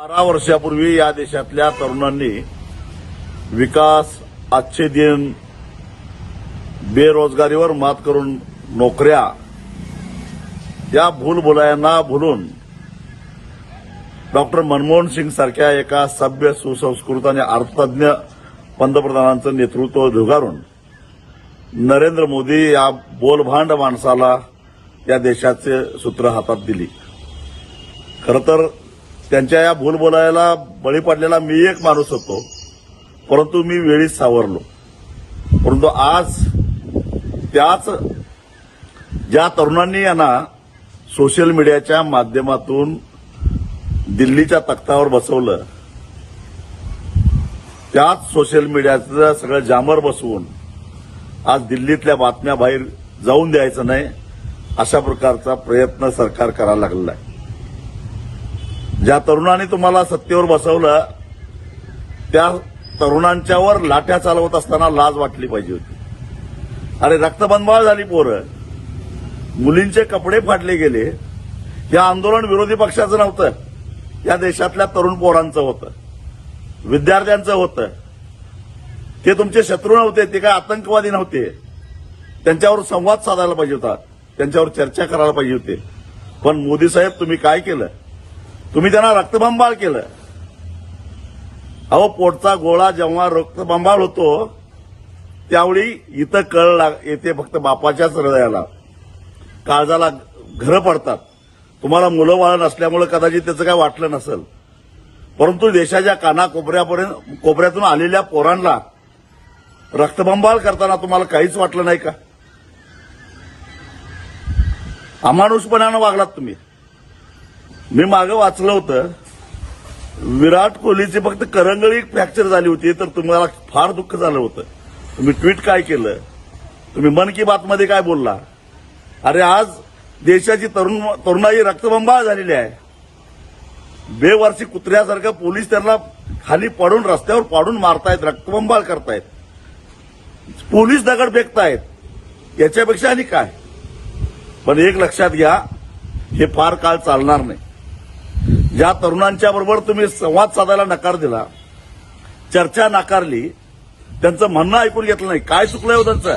12 वर्षापूर्वी या देशातल्या तरुणांनी विकास, आजचे दिन, बेरोजगारीवर मात करून नोकऱ्या या भूलभुलैयांना भुलून डॉक्टर मनमोहन सिंग सारख्या एका सभ्य, सुसंस्कृत आणि अर्थतज्ञ पंतप्रधानांचं नेतृत्व झुगारून नरेंद्र मोदी या बोलभांड माणसाला या देशाचे सूत्र हातात दिली। खरं तर त्यांच्या या भूलभुलैयाला बळी पडलेला मी एक माणूस होतो, परंतु मी वेळीच सावरलो। परंतु आज त्याच ज्या तरुणांनी यांना सोशल मीडियाच्या माध्यमातून दिल्लीच्या तख्तावर बसवलं, त्याच सोशल मीडियाचं सगळं जामर बसवून आज दिल्लीतल्या बातम्या बाहेर जाऊन द्यायचं नाही, अशा प्रकारचा प्रयत्न सरकार करायला लागलेला आहे। ज्या तरुणांनी तुम्हाला सत्तेवर बसवलं त्या तरुणांच्यावर लाठ्या चालवत असताना लाज वाटली पाहिजे होती। अरे रक्तबंबाळ झाली पोरं, मुलींचे कपडे फाटले गेले। हे आंदोलन विरोधी पक्षाचं नव्हतं, या देशातल्या तरुण पोरांचं होतं, विद्यार्थ्यांचं होतं। ते तुमचे शत्रू नव्हते, ते काय आतंकवादी नव्हते। त्यांच्यावर संवाद साधायला पाहिजे होता, त्यांच्यावर चर्चा करायला पाहिजे होती। पण मोदी साहेब तुम्ही काय केलं? तुम्ही त्यांना रक्तबंबाळ केलं। अहो, पोटचा गोळा जेव्हा रक्तबंबाळ होतो त्यावेळी इथं कळ येते फक्त बापाच्याच हृदयाला, काळजाला घरं पडतात। तुम्हाला मुलं बाळ नसल्यामुळे कदाचित त्याचं काय वाटलं नसेल, परंतु देशाच्या कोपऱ्यातून आलेल्या पोरांना रक्तबंबाळ करताना तुम्हाला काहीच वाटलं नाही का? अमानुषपणानं वागलात तुम्ही। मी मागं वाचलं होतं, विराट कोहलीची फक्त करंगळी फ्रॅक्चर झाली होती तर तुम्हाला फार दुःख झालं होतं। तुम्ही ट्विट काय केलं? तुम्ही मन की बात मध्ये काय बोलला? अरे आज देशाची तरुणाई रक्तबंबाळ झालेली आहे। बेवारसी कुत्र्यासारखं पोलीस त्यांना खाली पडून रस्त्यावर पाडून मारतायत, रक्तबंबाळ करतायत, पोलीस दगड फेकतायत, याच्यापेक्षा आणि काय? पण एक लक्षात घ्या, हे फार काळ चालणार नाही। ज्या तरुणांच्या बरोबर तुम्ही संवाद साधायला नकार दिला, चर्चा नाकारली, त्यांचं म्हणणं ऐकून घेतलं नाही, काय चुकलंय हो त्यांचं?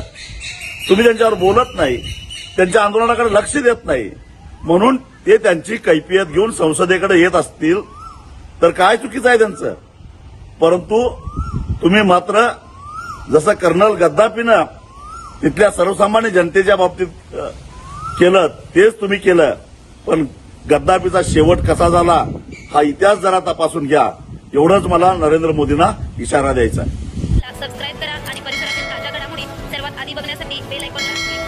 तुम्ही त्यांच्यावर बोलत नाही, त्यांच्या आंदोलनाकडे लक्ष देत नाही, म्हणून ते त्यांची कैफियत घेऊन संसदेकडे येत असतील तर काय चुकीचं आहे त्यांचं? परंतु तुम्ही मात्र जसं कर्नल गद्दाफीनं तिथल्या सर्वसामान्य जनतेच्या बाबतीत केलं तेच तुम्ही केलं। पण गद्दाफीचा शेवट कसा झाला हा इतिहास जरा तपासून घ्या, एवढंच मला नरेंद्र मोदींना इशारा द्यायचा आहे। सबस्क्राईब करा आणि परिसरातील ताज्या घडामोडी सर्वात आधी बघण्यासाठी बेल आयकॉनला क्लिक करा।